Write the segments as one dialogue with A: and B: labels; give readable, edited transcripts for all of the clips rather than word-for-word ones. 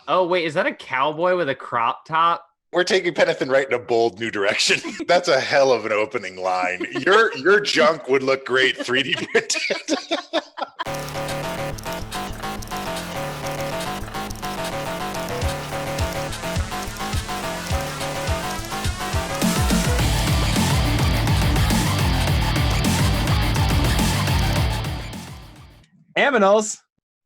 A: Oh, wait, is that a cowboy with a crop top?
B: We're taking Penn right in a bold new direction. That's a hell of an opening line. Your junk would look great 3D printed.
C: Aminals.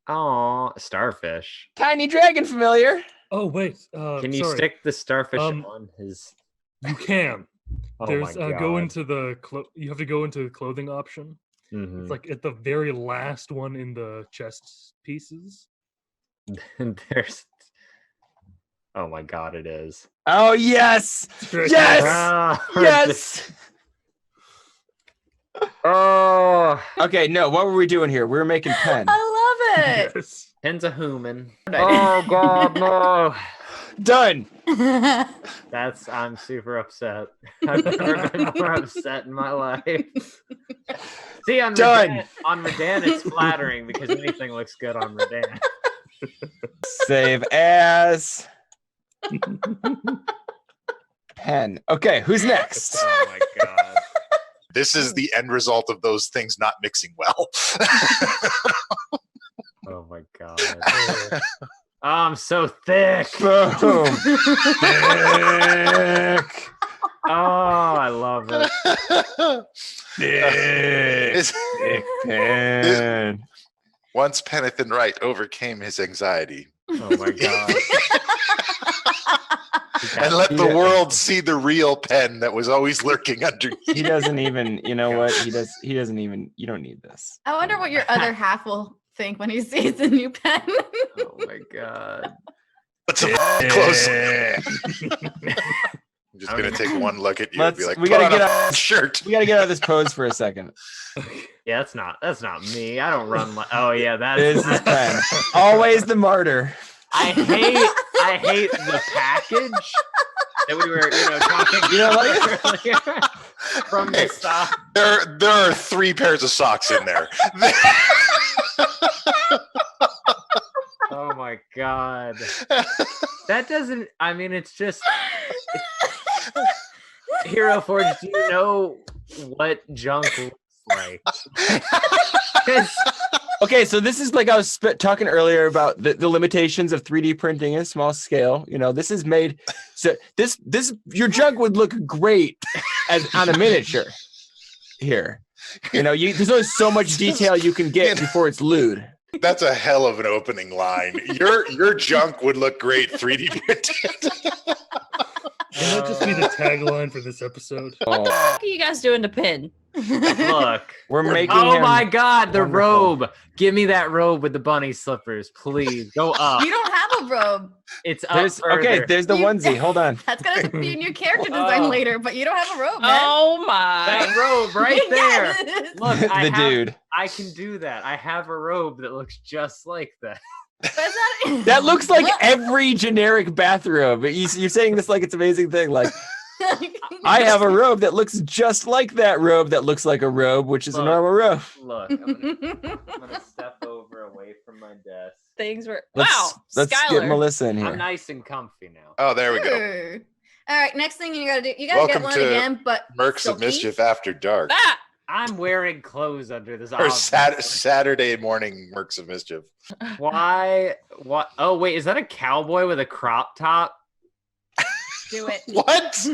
A: Oh, starfish.
C: Tiny dragon familiar.
D: Oh wait,
A: Can you
D: sorry.
A: stick the starfish on his?
D: You can.
A: Oh
D: There's
A: my God.
D: go into the you have to go into the clothing option.
A: Mhm.
D: It's like at the very last one in the chest pieces.
A: And there's. Oh my God! It is.
C: Oh yes, yes,
A: Ah,
C: yes.
A: Oh,
C: Okay, no. What were we doing here? We were making Penn.
E: I love it.
D: Yes.
A: Pen's a human. Oh God, no!
C: Done.
A: I'm super upset. I've never been more upset in my life. See, on
C: Done.
A: Redan, it's flattering because anything looks good on Redan.
C: Save as Penn. Okay, who's next?
A: Oh my God.
B: This is the end result of those things not mixing well.
A: Oh my God. Oh, I'm so thick.
C: Boom. Thick.
A: Oh, I love it.
C: Thick Penn.
B: Once Penn Wright overcame his anxiety
A: Oh my God.
B: and let the world see the real Penn that was always lurking underneath.
C: He doesn't even, you know what? He doesn't even, you don't need this.
E: I wonder what your other half will think when he sees the new pen.
A: Oh my God.
B: Let's close. I'm just gonna take one look at you and be like,
C: we gotta
B: "Put on
C: get
B: a
C: out.
B: shirt."
C: We gotta get out of this pose for a second.
A: Yeah, that's not me. I don't run like. Oh yeah,
C: This is Penn. Always the martyr.
A: I hate the package that we were, talking
C: You know
A: about earlier from the stock.
B: There are 3 pairs of socks in there.
A: Oh my God. That doesn't. I mean, it's just. Hero Forge. Do you know what junk looks like? 'Cause
C: Okay, so this is like I was talking earlier about the limitations of 3D printing in small scale. This is made so this your junk would look great as on a miniature here. There's only so much detail you can get before it's lewd.
B: That's a hell of an opening line. Your junk would look great 3D printed.
D: Can that just be the tagline for this episode?
E: What the fuck are you guys doing to Penn?
A: Look,
C: We're making
A: oh
C: him
A: my God, the
C: wonderful.
A: robe. Give me that robe with the bunny slippers, please. Go up.
E: You don't have a robe.
A: It's up further.
C: Okay, there's the onesie. Hold on.
E: That's gonna be a new character design later, but you don't have a robe, man.
F: Oh my.
A: That robe right there.
E: Yes.
A: Look,
C: The dude.
A: I can do that. I have a robe that looks just like that.
E: But it's not-
C: That looks like
E: Look.
C: every generic bathrobe. You're saying this like it's an amazing thing. Like, I have a robe that looks just like that robe that looks like a robe, which is a
A: Look.
C: normal robe.
A: Look, I'm gonna step over away from my desk.
F: Things were
C: Let's get
F: Skylar.
C: Melissa in
A: I'm
C: here.
A: nice and comfy now.
B: Oh, there we go.
E: Sure. All right, next thing you gotta do, you gotta
B: Welcome
E: get one
B: to
E: again, but
B: Mercs of
E: silky.
B: Mischief After Dark.
F: Ah!
A: I'm wearing clothes under this.
B: Or
A: obviously.
B: Saturday morning Mercs of Mischief.
A: Why? What? Oh wait, is that a cowboy with a crop top?
E: Do it.
B: What?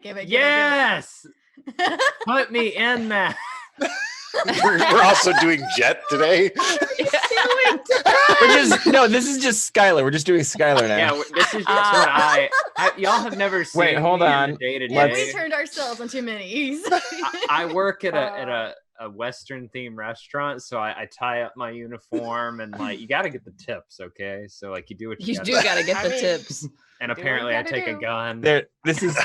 E: Give it.
A: Yes. Put me in that.
B: We're also doing Jet today.
C: This is just Skylar. We're just doing Skylar now.
A: Yeah, this is just what y'all have never seen.
C: Wait, hold
A: me in
C: on.
A: the day-to-day.
E: Yeah, we turned ourselves into minis.
A: I work at a Western themed restaurant, so I tie up my uniform and you got to get the tips, okay? So you do what you,
F: You do gotta get the tips.
A: And apparently I take a gun.
C: This is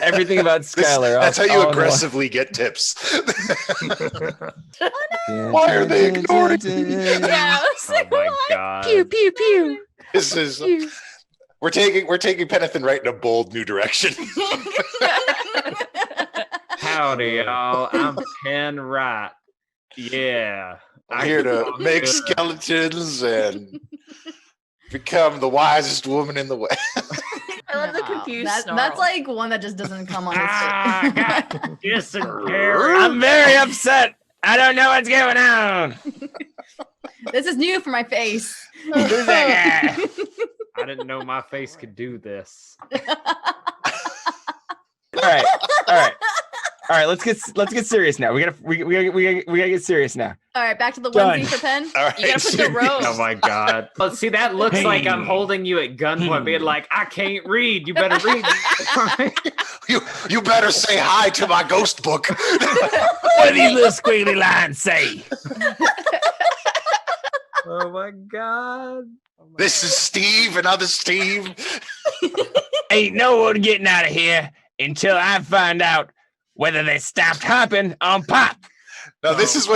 C: everything about Skylar.
B: That's how you aggressively get tips. Why are they ignoring me?
E: Yeah,
A: Oh my God.
C: Pew pew pew.
B: This is we're taking Penn Wright in a bold new direction.
A: Howdy, y'all. I'm Penn Wright. Yeah.
B: I'm here to make skeletons and Become the wisest woman in the West.
F: I love the
E: Wow.
F: confused
E: That's
F: snarl.
E: like one that just doesn't come on
A: Ah,
E: the
A: God. Dysentery.
C: I'm very upset. I don't know what's going on.
E: This is new for my face.
C: Who's that guy?
A: I didn't know my face could do this.
C: All right. Let's get serious now. We gotta get serious now.
E: All right, back to the
C: Done.
E: onesie for Penn.
B: All right.
F: You gotta put the rose.
A: Oh my God. Well, see, that looks like I'm holding you at gunpoint, being like, I can't read. You better read.
B: You better say hi to my ghost book.
C: What do these little squiggly lines say?
A: Oh my God.
B: This is Steve, another Steve.
C: Ain't no one getting out of here until I find out whether they stopped hopping on pop.
B: No, this is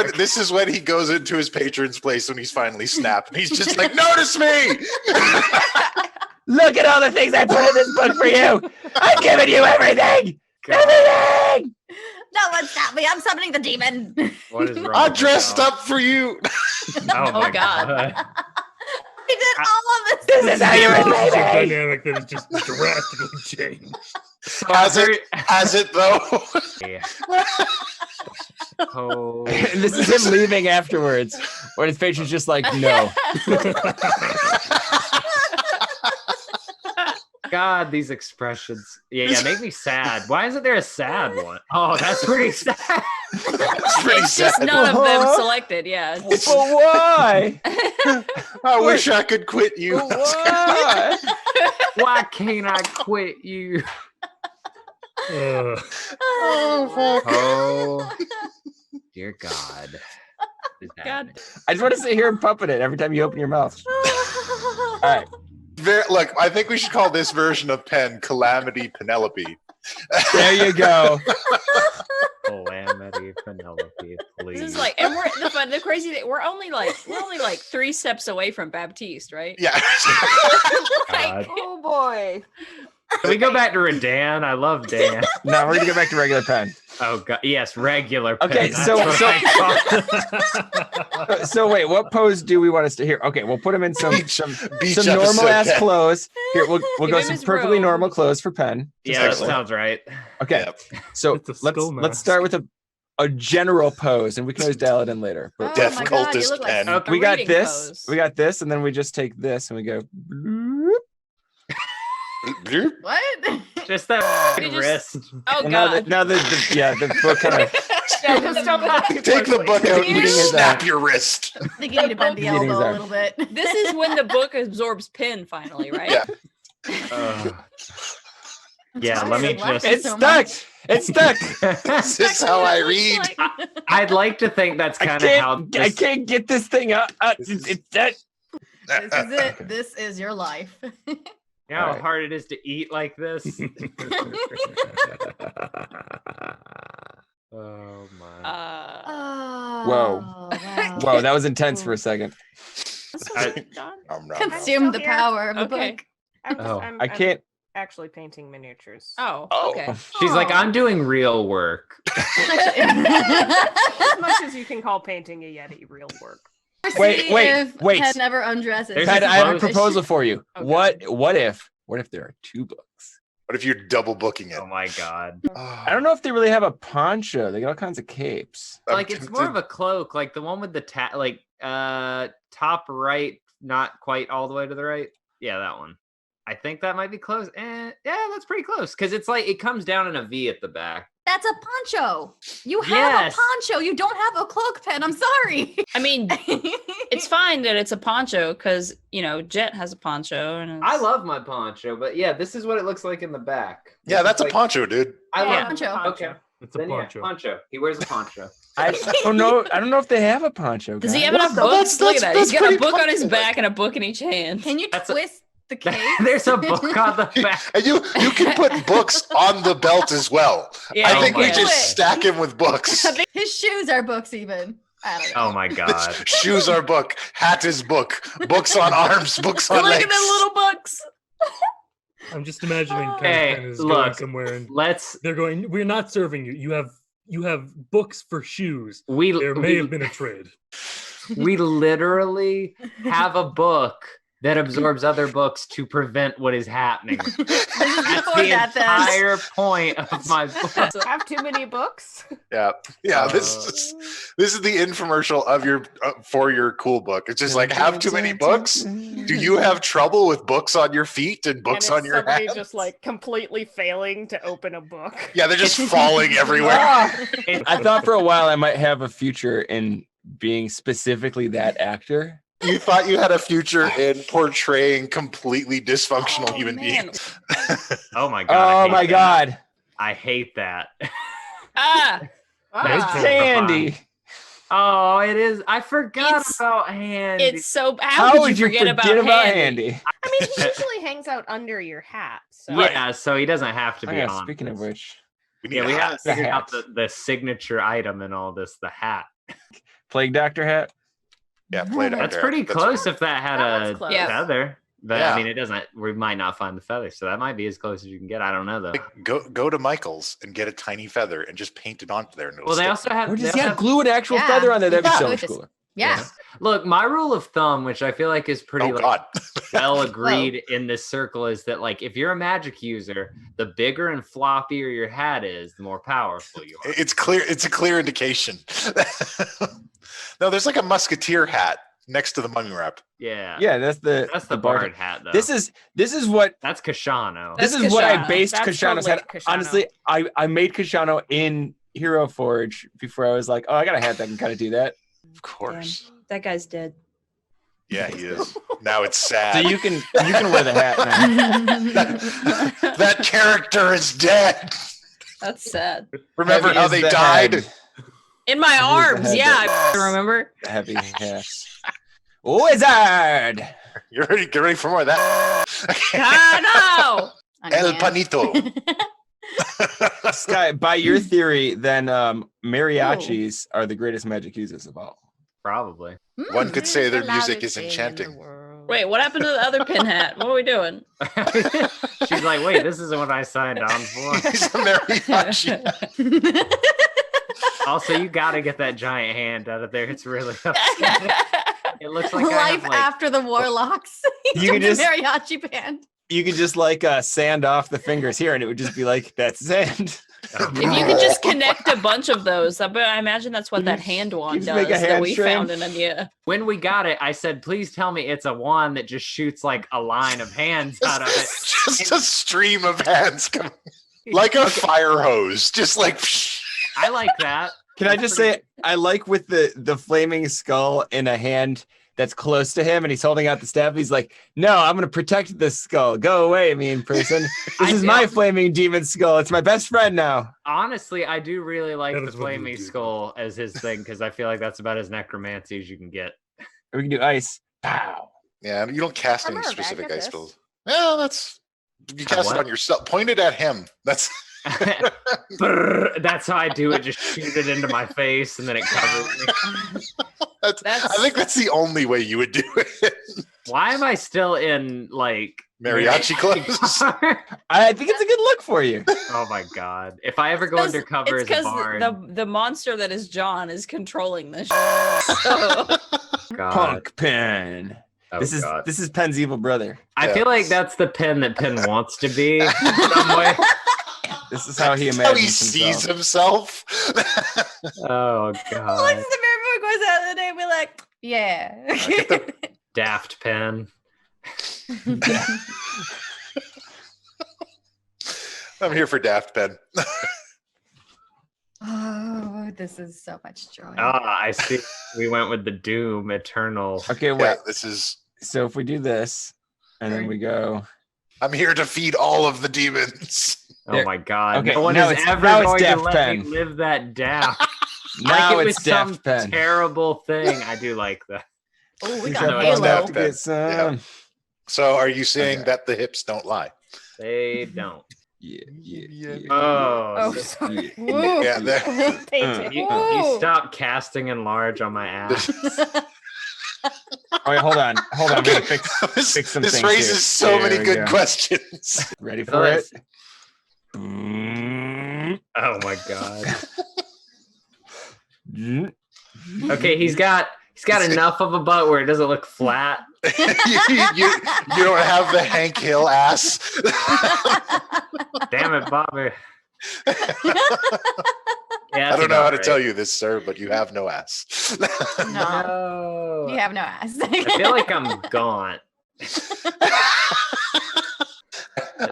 B: when he goes into his patron's place when he's finally snapped, and he's just like, "Notice me!"
C: Look at all the things I put in this book for you. I've given you everything.
A: God.
C: Everything.
E: No one stop me! I'm summoning the demon.
A: What is wrong?
B: I
A: with
B: dressed
A: y'all?
B: up for you.
A: Oh my
F: God.
A: God.
E: He did all of this.
C: This is how you
D: It's a
C: relate me.
D: dynamic that is just drastically changed.
A: So
B: Has it though?
A: Yeah. Oh.
C: And this is him leaving afterwards, when his patron's just like, no.
A: God, these expressions. Yeah, make me sad. Why isn't there a sad one? Oh, that's pretty sad.
B: It's pretty
F: It's just
B: sad.
F: none of them
C: Uh-huh.
F: selected. Yeah.
C: But why?
B: I wish I could quit you.
C: But why?
A: Why can't I quit you? Oh, dear God. What is
F: God.
A: happening?
C: I just want to sit here and puppet it every time you open your mouth. All right.
B: Look, I think we should call this version of Penn Calamity Penelope.
C: There you go.
A: Calamity Penelope, please.
F: This is like, and the crazy thing, we're only like 3 steps away from Baptiste, right?
B: Yeah.
A: God.
F: Oh boy.
A: Can we go back to Redan? I love Dan.
C: No, we're gonna go back to regular pen.
A: Oh God, yes, regular.
C: Okay,
A: pen.
C: so-
A: That's
C: so-
A: what I call-
C: So wait, what pose do we want us to hear? Okay, we'll put him in some
B: Beach
C: normal
B: episode,
C: ass
B: Penn.
C: clothes. Here, we'll
F: Give
C: go
F: him
C: some
F: his
C: perfectly
F: robe.
C: normal clothes for Penn.
A: yeah, that
B: Excellent.
A: sounds right.
C: Okay,
B: Yep.
C: so
D: It's a skull
C: let's
D: mask.
C: start with a general pose, and we can always dial it in later. But
B: Death
E: my God, you
B: cultist
E: look like
B: Penn.
A: Okay.
C: we got
F: reading
C: this,
F: pose.
C: we got this, and then we just take this and we go. bloop.
E: What?
A: Just that
F: You just-
A: wrist.
F: Oh
C: Well,
F: God.
C: now the book kind of
F: Yeah, just stop it.
B: Take the book out and
C: Eating his
B: snap your wrist.
E: I think you need to bend the
C: Eating his
E: elbow a
C: arm.
E: little bit.
F: This is when the book absorbs Penn finally, right?
B: Yeah.
A: Yeah, let me
E: Laughing
A: just.
C: it's
E: so
C: stuck.
E: much.
C: It's stuck.
B: This is how I read.
A: I'd like to think that's
C: I
A: kind of how.
C: can't can't get this thing up. It's that.
E: This is it. This is your life.
A: You know how
C: Alright.
A: hard it is to eat like this? Oh my.
F: Uh,
E: Oh, wow.
C: Whoa, that was intense for a second.
B: I'm not.
E: Consume the
G: still here.
E: power of the
F: Okay.
E: book.
A: Oh,
C: I can't.
G: actually painting miniatures.
F: Oh,
B: Oh.
F: okay.
A: She's like,
E: Oh.
A: I'm doing real work.
G: As much as you can call painting a Yeti real work.
C: Wait,
E: See
C: wait,
E: if
C: wait.
E: Ted never undresses.
A: There's
C: Pat,
A: a
C: I have a
A: close-
C: proposal for you.
G: Okay.
C: What if there are 2 books?
B: What if you're double booking it?
A: Oh my God.
C: I don't know if they really have a poncho. They got all kinds of capes.
B: I'm
A: Like it's more of a cloak, like the one with the top right, not quite all the way to the right. Yeah, that one. I think that might be close. Yeah, that's pretty close because it's like it comes down in a V at the back.
E: That's a poncho. You have
A: Yes.
E: a poncho. You don't have a cloak, Pen. I'm sorry.
F: I mean, it's fine that it's a poncho because Jet has a poncho, and
A: I love my poncho, but yeah, this is what it looks like in the back.
B: Yeah,
A: This
B: that's
A: is
B: a
A: like-
B: poncho, dude.
A: I
E: Yeah,
A: love
E: poncho.
A: Okay,
D: It's a
A: then
D: poncho.
A: yeah, poncho. He wears a poncho.
C: I don't know. I don't know if they have a poncho.
F: does he
C: guys.
F: have enough
B: No,
F: books? Look at that. He's
B: that's
F: got a
B: pretty
F: book on his
B: popular.
F: back and a book in each hand.
E: Can you
A: That's a-
E: twist the cape?
A: There's a book on the back.
B: And you can put books on the belt as well.
F: Yeah,
B: I think we
A: my
B: just
E: God.
B: stack him with books.
E: His shoes are books, even. I don't know.
A: Oh my God.
B: Shoes are book, hat is book, books on arms, books on
F: Look
B: legs.
F: at the little books.
D: I'm just imagining
A: Hey,
D: Penn is
A: look.
D: going somewhere and
A: Let's.
D: they're going, we're not serving you. You have books for shoes.
A: We
D: There may have been a trade.
A: we literally have a book that absorbs other books to prevent what is happening. That's
E: Before
A: the
E: that, then.
A: entire point of my book.
G: Have too many books?
B: Yeah. This is the infomercial of your for your cool book. It's just like, have too many books. Do you have trouble with books on your feet and books
G: and
B: on your
G: somebody
B: hands?
G: just like completely failing to open a book.
B: Yeah, they're just falling everywhere.
C: I thought for a while I might have a future in being specifically that actor.
B: You thought you had a future in portraying completely dysfunctional human beings.
A: Oh my god.
C: Oh my god.
A: I hate that.
F: Ah,
A: That's
C: Candy.
A: Oh, it is. I forgot
F: It's-
A: about Handy.
F: it's so.
C: How
F: How
C: would
F: could you forget about Handy?
C: Handy?
G: I mean, he usually hangs out under your hat. So.
A: Yeah, so he doesn't have to
C: Oh,
A: be
C: yeah,
A: on.
C: speaking of
A: this.
C: which,
B: We need
A: Yeah,
B: a
A: we
B: hat.
A: have to figure out
C: hat.
A: the signature item in all this, the hat.
C: Plague Doctor hat.
B: Yeah, play it out
A: That's
B: there.
A: pretty
B: That's-
A: close if that had
G: That
A: a
G: one's close.
F: Yeah.
A: feather. But
B: Yeah.
A: I mean, it doesn't. We might not find the feather, so that might be as close as you can get. I don't know though.
B: Like, go to Michael's and get a tiny feather and just paint it onto there. And it'll
A: Well, they
B: stick.
A: also have.
C: Or
A: they
C: just
A: also
C: yeah,
A: have-
C: glue an actual
E: Yeah.
C: feather on there. That'd be
B: Yeah.
C: so
E: Glue
C: much
E: just-
C: cooler.
E: Yeah.
A: Look, my rule of thumb, which I feel like is pretty
B: Oh
A: like,
B: God.
A: well agreed in this circle, is that like if you're a magic user, the bigger and floppier your hat is, the more powerful you are.
B: It's clear. It's a clear indication. No, there's like a musketeer hat next to the mummy wrap.
A: Yeah.
C: Yeah, that's the
A: Bard hat though.
C: This is what
A: That's Kashano.
C: this
F: That's
C: is what I
F: Kashano.
C: based
G: That's
C: Kashano's
G: totally
C: hat.
G: Kashano.
C: Honestly, I made Kashano in Hero Forge before I was like, oh, I got a hat that can kind of do that.
B: Of course.
F: That guy's dead.
B: Yeah, he is. Now it's
C: So
B: sad.
C: you can wear the hat now.
B: that character is dead.
F: That's sad.
B: Remember
C: Heavy
B: how
C: is
B: they
C: the
B: died?
C: head.
F: In my
C: Here's the
F: arms,
C: head
F: yeah.
C: that-
F: I remember.
C: Heavy hats. Wizard.
B: You're ready. Get ready for more of that.
F: Ah, no!
B: El Panito.
C: Sky, by your theory, then mariachis are the greatest magic users of all.
A: Probably.
B: One could say their music is enchanting.
F: Wait, what happened to the other pin hat? What are we doing?
A: She's like, wait, this isn't what I signed on for.
B: He's a mariachi.
A: Also, you got to get that giant hand out of there. It's really upsetting. It looks like I
E: Life
A: have, like,
E: after the warlocks.
C: You could
E: Just
C: just-
E: mariachi band.
C: You could just like sand off the fingers here, and it would just be like that's sand.
F: If you could just connect a bunch of those, but I imagine that's what that hand wand
C: just
F: does
C: make a
F: that
C: hand
F: we
C: string.
F: found in India.
A: When we got it, I said, please tell me it's a wand that just shoots like a line of hands out of it.
B: Just a stream of hands coming. Like a fire hose. Just like.
A: I like that.
C: Can I just say I like with the flaming skull in a hand that's close to him, and he's holding out the staff. He's like, "No, I'm gonna protect this skull. Go away, mean person. This is my flaming demon skull. It's my best friend now."
A: Honestly, I do really like
D: That
A: the
D: is what we
A: flaming
D: do.
A: skull as his thing because I feel like that's about as necromancy as you can get.
C: We can do ice. Pow.
B: Yeah, you don't cast any
G: Remember, back
B: specific
G: at
B: ice
G: this.
B: spells. Well, that's. You cast it
A: what?
B: on yourself. Point it at him. That's.
A: Brrr, that's how I do it. Just shoot it into my face and then it covers me.
B: I think that's the only way you would do it.
A: Why am I still in like
B: Mariachi clothes.
C: I think it's a good look for you.
A: Oh my god! If I ever go undercover
F: It's
A: as a
F: because
A: bard,
F: the monster that is John is controlling this. So,
A: God.
C: Punk Penn.
A: Oh,
C: This is
A: God.
C: Penn's evil brother.
A: I feel like that's the Penn that Penn wants to be in some way.
C: This is how he
B: That's
C: imagines
B: how he sees himself.
A: Oh
E: Alexis
A: god!
E: the Mirror goes out the day and be like, yeah.
A: Daft Penn.
B: I'm here for Daft Penn.
E: Oh, this is so much joy.
A: Ah, I see. We went with the Doom Eternal.
C: Okay, wait.
B: Yeah, this is.
C: So if we do this, and then we go.
B: I'm here to feed all of the demons.
A: Oh
C: There-
A: my god!
C: okay,
A: No one
C: now
A: is
C: it's-
A: ever
C: now it's
A: going to
C: Daft
A: let
C: Penn.
A: me live that down.
C: Now
A: like it
C: it's
A: was some
C: Daft Penn.
A: terrible thing. I do like that.
E: Oh, we
C: These
E: got
C: are
A: Halo.
C: fun
B: Daft
C: to
B: Penn.
C: get some.
B: Yeah. So, are you saying
C: Okay.
B: that the hips don't lie?
A: They don't.
C: Yeah.
A: Oh,
E: Oh,
A: so-
E: sorry.
C: Yeah.
E: Woo.
B: Yeah, they're-
G: Painting.
A: you
E: Ooh.
A: stop casting and large on my ass.
C: Oh, wait, hold on. I'm
B: Okay.
C: gonna fix
B: this
C: some
B: this
C: things
B: raises
C: here.
B: so
C: There
B: many
C: we
B: good
C: go.
B: questions.
C: Ready for it?
A: Nice. Oh my god. Okay, he's got enough of a butt where it doesn't look flat.
B: you don't have the Hank Hill ass.
A: Damn it, Bobby. Yeah,
B: I don't know how to tell you this, sir, but you have no ass.
E: No,
A: No.
E: you have no ass.
A: I feel like I'm gaunt.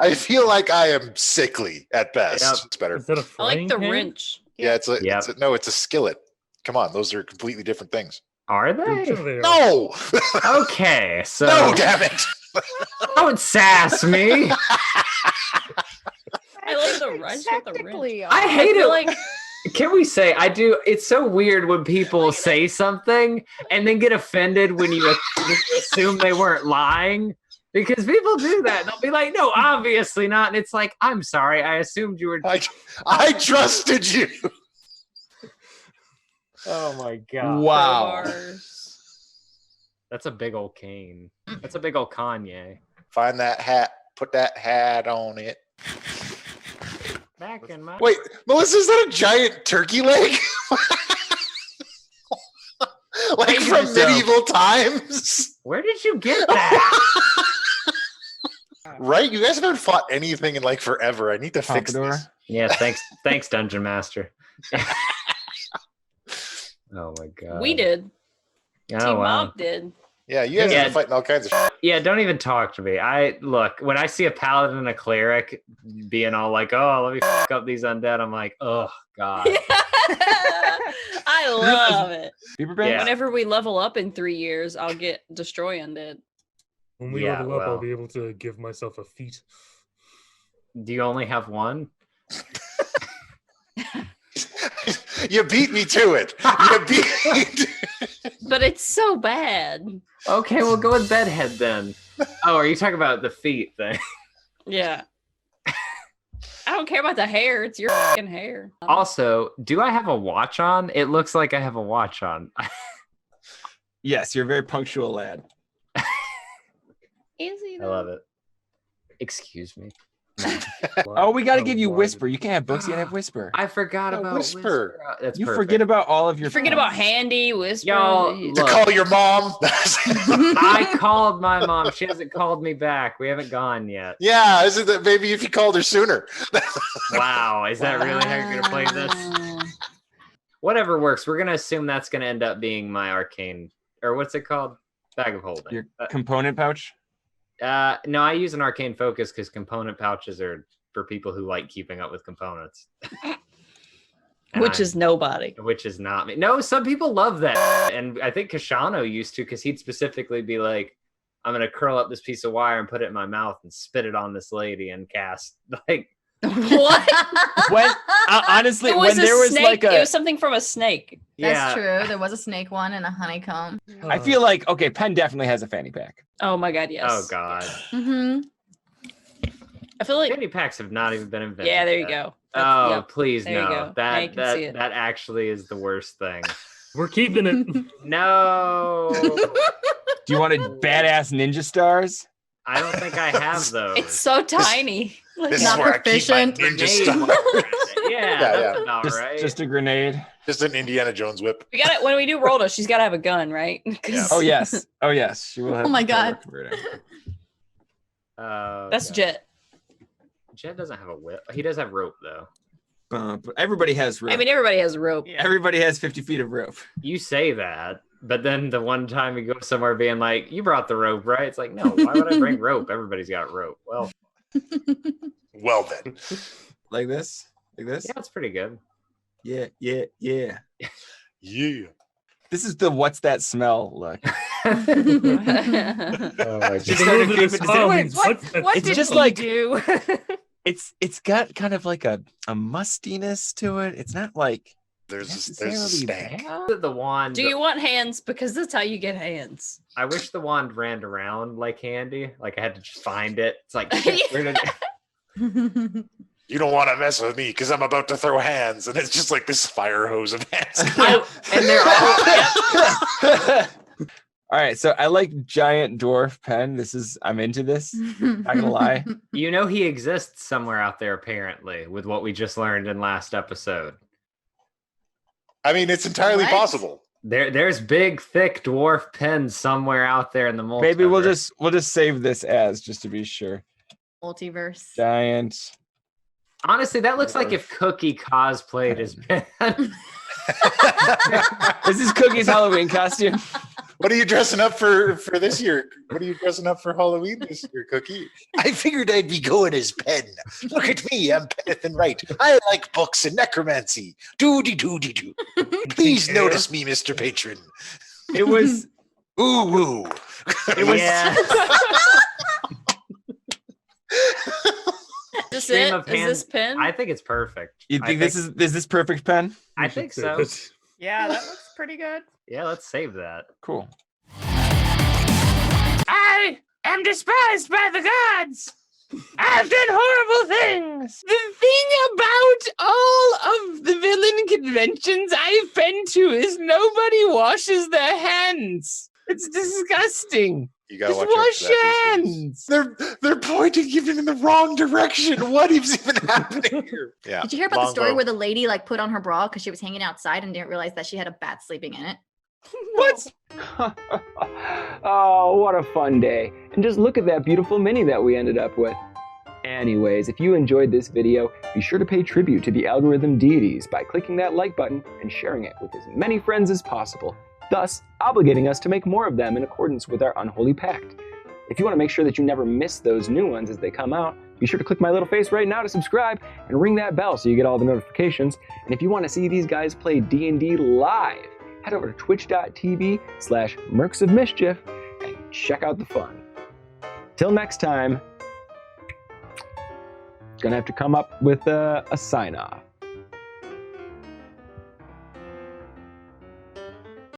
B: I feel like I am sickly at best.
A: Yep.
B: It's better.
D: Is that a
F: I like
D: frying
F: the
D: pan?
F: wrench.
B: Yeah, it's a,
A: Yep.
B: no, it's a skillet. Come on, those are completely different things.
A: Are
D: Sure
A: they?
D: they are.
B: No,
A: Okay, so
B: no, damn it.
A: don't sass me.
F: I like the wrench with the wrench.
G: Technically,
A: I hate
F: feel
A: it.
F: like
A: Can we say I do? It's so weird when people say something and then get offended when you assume they weren't lying. Because people do that. They'll be like, no, obviously not. And it's like, I'm sorry. I assumed you were.
B: I trusted you.
A: Oh my God.
C: Wow.
F: bars.
A: That's a big old cane. That's a big old Kanye.
B: Find that hat. Put that hat on it.
A: Back in my.
B: Wait, Melissa, is that a giant turkey leg? Like
C: Hate
B: from
C: yourself.
B: medieval times?
A: Where did you get that?
B: Right? You guys haven't fought anything in like forever. I need to fix
C: Pompadour.
B: this.
A: Yeah, thanks, Dungeon Master. Oh my God.
F: We did.
A: Oh,
F: Team
A: wow.
F: Mob did.
B: Yeah, you guys
A: Yeah.
B: have been fighting all kinds of shit.
A: Yeah, don't even talk to me. I look when I see a paladin and a cleric being all like, "Oh, let me fuck up these undead." I'm like, "Oh God."
F: I love it.
C: Beaver Banks?
A: Yeah.
F: Whenever we level up in 3 years, I'll get Destroy Undead.
D: When we
A: Yeah,
D: level up,
A: well.
D: I'll be able to give myself a feat.
A: Do you only have one?
B: You beat me to it. You beat.
F: But it's so bad.
A: Okay, we'll go with bedhead then. Oh, are you talking about the feet thing?
F: Yeah. I don't care about the hair. It's your fucking hair.
A: Also, do I have a watch on? It looks like I have a watch on.
C: Yes, you're a very punctual lad.
F: Is he
A: I love it. Excuse me.
C: Oh, we got to give you Whisper. You can't have books. You can't have Whisper.
A: I forgot
B: Oh,
A: about
B: Whisper.
A: That's
C: You
A: perfect.
C: forget about all of your.
F: Forget about Handy, Whisper.
A: Y'all,
F: Jeez.
B: To
A: look.
B: call your mom.
A: I called my mom. She hasn't called me back. We haven't gone yet.
B: Yeah, isn't that maybe if you called her sooner?
A: Wow, is that really how you're gonna play this?
F: Wow.
A: Whatever works. We're gonna assume that's gonna end up being my arcane, or what's it called? Bag of holding.
C: Your component pouch.
A: No, I use an arcane focus because component pouches are for people who like keeping up with components. And
F: Which is nobody.
A: which is not me. No, some people love that, and I think Kashano used to because he'd specifically be like, "I'm gonna curl up this piece of wire and put it in my mouth and spit it on this lady and cast like."
F: What?
C: When honestly,
F: It was
C: when there
F: a
C: was
F: snake.
C: like
F: It
C: a,
F: was something from a snake.
E: That's
A: Yeah.
E: true. There was a snake one and a honeycomb.
C: I feel like okay, Penn definitely has a fanny pack.
F: Oh my god, yes.
A: Oh God.
E: Mm-hmm.
F: I feel like
A: Fanny packs have not even been invented.
F: yeah, there you
A: yet.
F: go.
A: Oh,
F: Yep.
A: please
F: There you
A: no.
F: go. Now you
A: That
F: can
A: that
F: see it.
A: that actually is the worst thing.
D: We're keeping it.
A: No.
C: Do you want a badass ninja stars?
A: I don't think I have those.
F: It's so tiny. Like,
B: This is
E: Not
B: where I keep my
E: proficient.
B: ninja
A: Grenade
B: stuff.
A: one. Yeah, that's
B: yeah.
A: about right.
C: Just a grenade.
B: Just an Indiana Jones whip.
F: we got it when we do Roldo. She's got to have a gun, right? 'Cause
C: Oh yes. Oh yes. She will have.
E: Oh my
C: the power
E: God.
C: converter.
F: that's
A: God.
F: Jet.
A: Jet doesn't have a whip. He does have rope though.
C: But everybody has rope.
F: I mean, everybody has a rope.
C: Everybody has 50 feet of rope.
A: You say that, but then the one time we go somewhere being like, "You brought the rope, right?" It's like, no. Why would I bring rope? Everybody's got rope. Well,
B: Well then.
C: Like this. Like this.
A: yeah, it's pretty good.
C: Yeah. Yeah. Yeah.
B: Yeah.
C: This is the what's that smell look.
A: Oh my
C: Just
D: The
C: started
D: little bit
C: creeping.
D: of
C: Does
D: smile
C: anyone-
D: means, what's that
E: What
C: It's
E: did
C: just
E: he
C: like-
E: do?
C: It's got kind of like a mustiness to it. It's not like
B: There's a
C: necessarily
B: stank.
C: bad.
A: The wand.
F: Do you want hands? Because that's how you get hands.
A: I wish the wand ran around like Handy. Like I had to just find it. It's like where did
B: You don't want to mess with me because I'm about to throw hands, and it's just like this fire hose of hands.
A: and they're all
C: All right, so I like giant dwarf pen. I'm into this. Not gonna lie.
A: You know he exists somewhere out there apparently with what we just learned in last episode.
B: I mean, it's entirely
E: What?
B: possible.
A: There's big, thick dwarf Penn somewhere out there in the multiverse.
C: Maybe we'll just save this as just to be sure.
E: Multiverse.
C: Giant.
A: Honestly, that looks like if Cookie cosplayed as Penn.
C: This is Cookie's Halloween costume.
B: What are you dressing up for this year? What are you dressing up for Halloween this year, Cookie?
H: I figured I'd be going as Penn. Look at me, I'm Penn Wright. I like books and necromancy. Doody-doody-doo. Please notice me, Mr. Patron.
C: It was
H: Ooh, woo.
C: it was
A: Yeah.
F: Is this
A: Stream
F: it?
A: of
F: Is
A: hand-
F: this Penn?
A: I think it's perfect.
C: You think this is this perfect, Penn?
A: I think so.
G: Yeah, that looks pretty good.
A: Yeah, let's save that.
C: Cool.
I: I am despised by the gods. I've done horrible things. The thing about all of the villain conventions I've been to is nobody washes their hands. It's disgusting.
B: You gotta
I: Just
B: watch out
I: wash
B: for that
I: your
B: these days.
I: hands.
B: They're pointing even in the wrong direction. What is even happening here? Yeah.
E: Did you hear about the story
B: longbow.
E: where the lady like put on her bra because she was hanging outside and didn't realize that she had a bat sleeping in it?
C: What? Oh, what a fun day. And just look at that beautiful mini that we ended up with. Anyways, if you enjoyed this video, be sure to pay tribute to the algorithm deities by clicking that like button and sharing it with as many friends as possible, thus obligating us to make more of them in accordance with our unholy pact. If you want to make sure that you never miss those new ones as they come out, be sure to click my little face right now to subscribe and ring that bell so you get all the notifications. And if you want to see these guys play D&D live, head over to twitch.tv/Mercs of Mischief and check out the fun. Till next time, gonna have to come up with a sign-off.